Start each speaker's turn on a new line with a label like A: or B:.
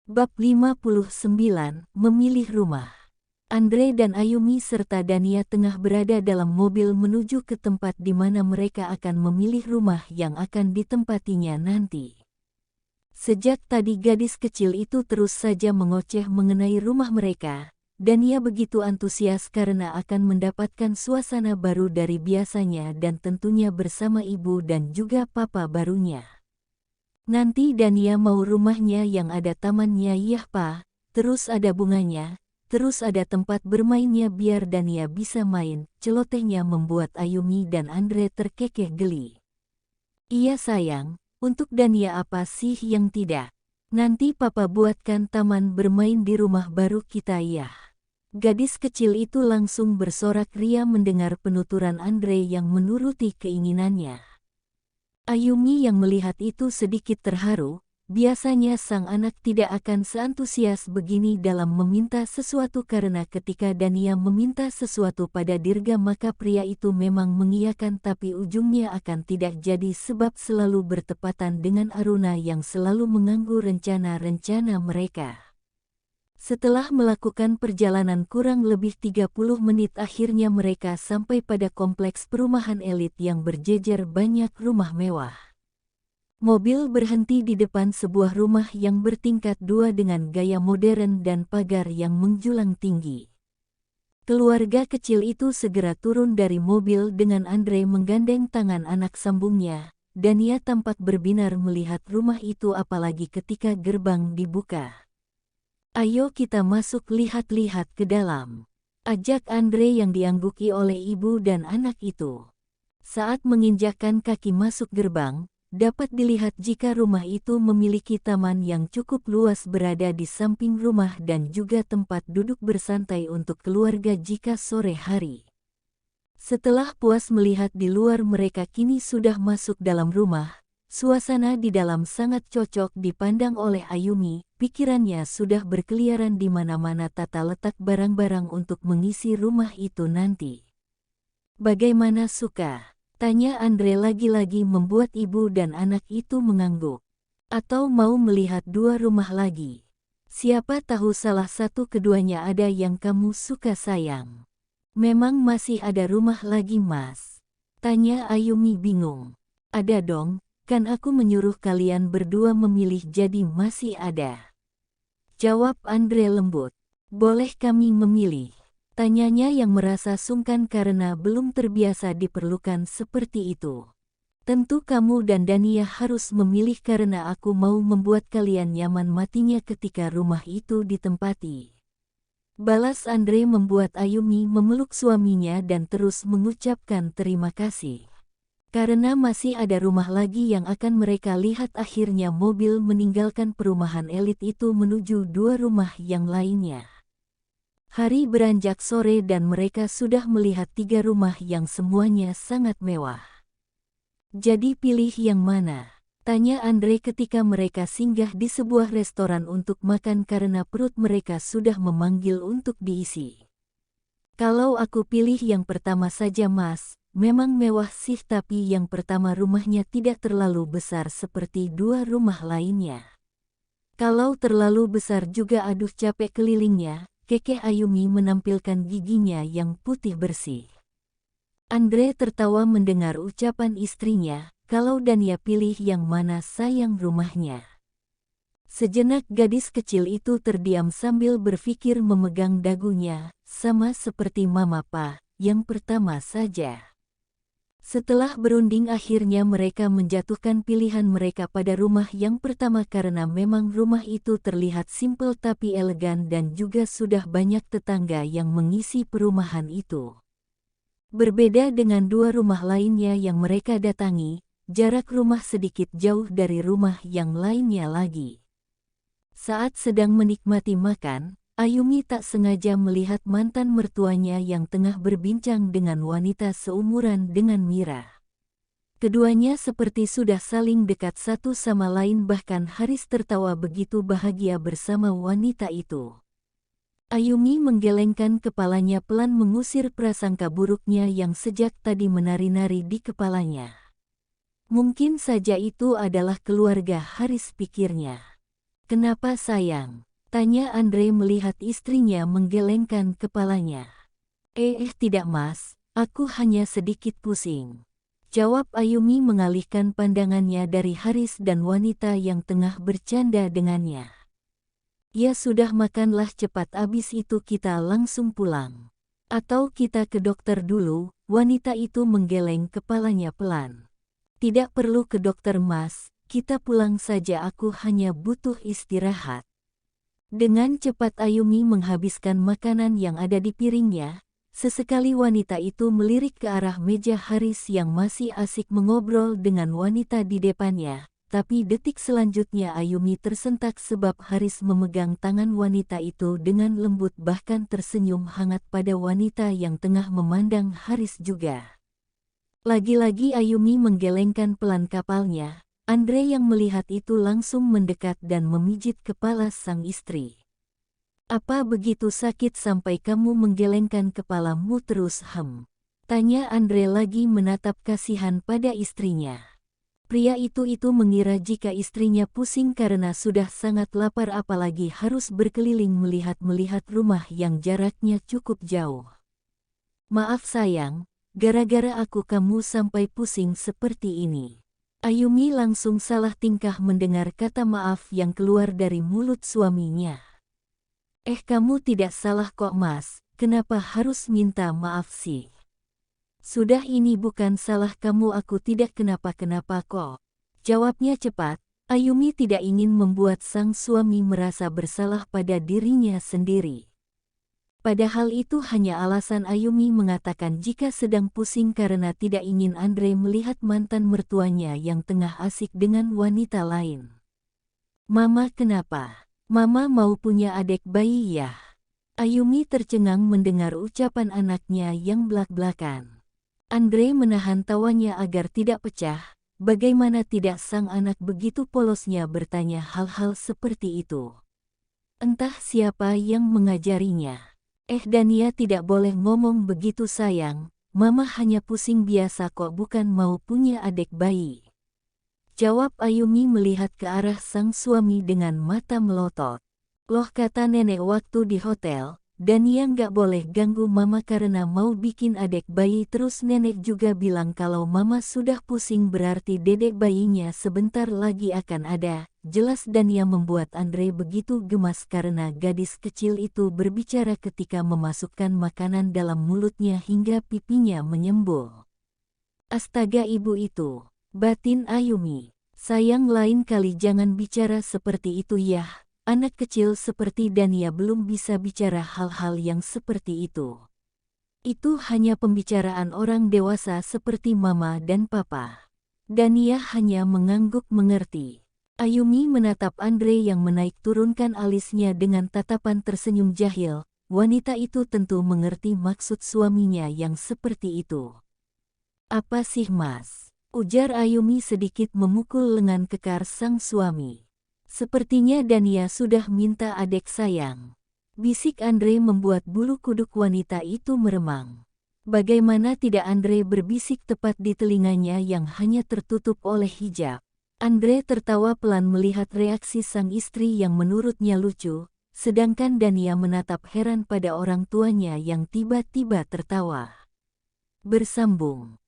A: Bab 59, Memilih Rumah. Andre dan Ayumi serta Dania tengah berada dalam mobil menuju ke tempat di mana mereka akan memilih rumah yang akan ditempatinya nanti. Sejak tadi gadis kecil itu terus saja mengoceh mengenai rumah mereka. Dania begitu antusias karena akan mendapatkan suasana baru dari biasanya dan tentunya bersama ibu dan juga papa barunya. Nanti Dania mau rumahnya yang ada tamannya, yah pa, terus ada bunganya, terus ada tempat bermainnya biar Dania bisa main, celotehnya membuat Ayumi dan Andre terkekeh geli. Iya sayang, untuk Dania apa sih yang tidak? Nanti papa buatkan taman bermain di rumah baru kita ya. Gadis kecil itu langsung bersorak ria mendengar penuturan Andre yang menuruti keinginannya. Ayumi yang melihat itu sedikit terharu. Biasanya sang anak tidak akan seantusias begini dalam meminta sesuatu karena ketika Dania meminta sesuatu pada Dirga maka pria itu memang mengiyakan tapi ujungnya akan tidak jadi sebab selalu bertepatan dengan Aruna yang selalu mengganggu rencana-rencana mereka. Setelah melakukan perjalanan kurang lebih 30 menit akhirnya mereka sampai pada kompleks perumahan elit yang berjejer banyak rumah mewah. Mobil berhenti di depan sebuah rumah yang bertingkat 2 dengan gaya modern dan pagar yang menjulang tinggi. Keluarga kecil itu segera turun dari mobil dengan Andre menggandeng tangan anak sambungnya. Dania tampak berbinar melihat rumah itu apalagi ketika gerbang dibuka. Ayo kita masuk lihat-lihat ke dalam, ajak Andre yang diangguki oleh ibu dan anak itu. Saat menginjakkan kaki masuk gerbang, dapat dilihat jika rumah itu memiliki taman yang cukup luas berada di samping rumah dan juga tempat duduk bersantai untuk keluarga jika sore hari. Setelah puas melihat di luar mereka kini sudah masuk dalam rumah. Suasana di dalam sangat cocok dipandang oleh Ayumi, pikirannya sudah berkeliaran di mana-mana tata letak barang-barang untuk mengisi rumah itu nanti. Bagaimana suka? Tanya Andre lagi-lagi membuat ibu dan anak itu mengangguk. Atau mau melihat 2 rumah lagi? Siapa tahu salah satu keduanya ada yang kamu suka sayang. Memang masih ada rumah lagi mas? Tanya Ayumi bingung. Ada dong. Kan aku menyuruh kalian berdua memilih jadi masih ada. Jawab Andre lembut. Boleh kami memilih? Tanyanya yang merasa sungkan karena belum terbiasa diperlukan seperti itu. Tentu kamu dan Dania harus memilih karena aku mau membuat kalian nyaman matinya ketika rumah itu ditempati. Balas Andre membuat Ayumi memeluk suaminya dan terus mengucapkan terima kasih. Karena masih ada rumah lagi yang akan mereka lihat akhirnya mobil meninggalkan perumahan elit itu menuju 2 rumah yang lainnya. Hari beranjak sore dan mereka sudah melihat 3 rumah yang semuanya sangat mewah. Jadi pilih yang mana? Tanya Andre ketika mereka singgah di sebuah restoran untuk makan karena perut mereka sudah memanggil untuk diisi. Kalau aku pilih yang pertama saja mas. Memang mewah sih tapi yang pertama rumahnya tidak terlalu besar seperti 2 rumah lainnya. Kalau terlalu besar juga aduh capek kelilingnya, kekeh Ayumi menampilkan giginya yang putih bersih. Andre tertawa mendengar ucapan istrinya, kalau Dania pilih yang mana sayang rumahnya. Sejenak gadis kecil itu terdiam sambil berpikir memegang dagunya, sama seperti mama pa, yang pertama saja. Setelah berunding akhirnya mereka menjatuhkan pilihan mereka pada rumah yang pertama karena memang rumah itu terlihat simpel tapi elegan dan juga sudah banyak tetangga yang mengisi perumahan itu. Berbeda dengan 2 rumah lainnya yang mereka datangi, jarak rumah sedikit jauh dari rumah yang lainnya lagi. Saat sedang menikmati makan, Ayumi tak sengaja melihat mantan mertuanya yang tengah berbincang dengan wanita seumuran dengan Mira. Keduanya seperti sudah saling dekat satu sama lain bahkan Haris tertawa begitu bahagia bersama wanita itu. Ayumi menggelengkan kepalanya pelan mengusir prasangka buruknya yang sejak tadi menari-nari di kepalanya. Mungkin saja itu adalah keluarga Haris pikirnya. Kenapa sayang? Tanya Andre melihat istrinya menggelengkan kepalanya. Tidak mas, aku hanya sedikit pusing. Jawab Ayumi mengalihkan pandangannya dari Haris dan wanita yang tengah bercanda dengannya. Ya sudah makanlah cepat abis itu kita langsung pulang. Atau kita ke dokter dulu, wanita itu menggeleng kepalanya pelan. Tidak perlu ke dokter mas, kita pulang saja aku hanya butuh istirahat. Dengan cepat Ayumi menghabiskan makanan yang ada di piringnya. Sesekali wanita itu melirik ke arah meja Haris yang masih asik mengobrol dengan wanita di depannya, tapi detik selanjutnya Ayumi tersentak sebab Haris memegang tangan wanita itu dengan lembut bahkan tersenyum hangat pada wanita yang tengah memandang Haris juga. Lagi-lagi Ayumi menggelengkan pelan kapalnya, Andre yang melihat itu langsung mendekat dan memijit kepala sang istri. Apa begitu sakit sampai kamu menggelengkan kepalamu terus Tanya Andre lagi menatap kasihan pada istrinya. Pria itu mengira jika istrinya pusing karena sudah sangat lapar apalagi harus berkeliling melihat-melihat rumah yang jaraknya cukup jauh. Maaf sayang, gara-gara aku kamu sampai pusing seperti ini. Ayumi langsung salah tingkah mendengar kata maaf yang keluar dari mulut suaminya. Kamu tidak salah kok mas, kenapa harus minta maaf sih? Sudah ini bukan salah kamu aku tidak kenapa-kenapa kok. Jawabnya cepat, Ayumi tidak ingin membuat sang suami merasa bersalah pada dirinya sendiri. Padahal itu hanya alasan Ayumi mengatakan jika sedang pusing karena tidak ingin Andre melihat mantan mertuanya yang tengah asik dengan wanita lain. Mama kenapa? Mama mau punya adik bayi ya? Ayumi tercengang mendengar ucapan anaknya yang belak-belakan. Andre menahan tawanya agar tidak pecah, bagaimana tidak sang anak begitu polosnya bertanya hal-hal seperti itu. Entah siapa yang mengajarinya. Dania tidak boleh ngomong begitu sayang, mama hanya pusing biasa kok bukan mau punya adik bayi. Jawab Ayumi melihat ke arah sang suami dengan mata melotot. Loh kata nenek waktu di hotel, Dania nggak boleh ganggu mama karena mau bikin adik bayi terus nenek juga bilang kalau mama sudah pusing berarti dedek bayinya sebentar lagi akan ada. Jelas Dania membuat Andre begitu gemas karena gadis kecil itu berbicara ketika memasukkan makanan dalam mulutnya hingga pipinya menyembul. Astaga ibu itu. Batin Ayumi, sayang lain kali jangan bicara seperti itu ya, anak kecil seperti Dania belum bisa bicara hal-hal yang seperti itu. Itu hanya pembicaraan orang dewasa seperti mama dan papa. Dania hanya mengangguk mengerti. Ayumi menatap Andre yang menaik turunkan alisnya dengan tatapan tersenyum jahil, wanita itu tentu mengerti maksud suaminya yang seperti itu. Apa sih mas? Ujar Ayumi sedikit memukul lengan kekar sang suami. Sepertinya Dania sudah minta adik sayang. Bisik Andre membuat bulu kuduk wanita itu meremang. Bagaimana tidak Andre berbisik tepat di telinganya yang hanya tertutup oleh hijab. Andre tertawa pelan melihat reaksi sang istri yang menurutnya lucu, sedangkan Dania menatap heran pada orang tuanya yang tiba-tiba tertawa. Bersambung.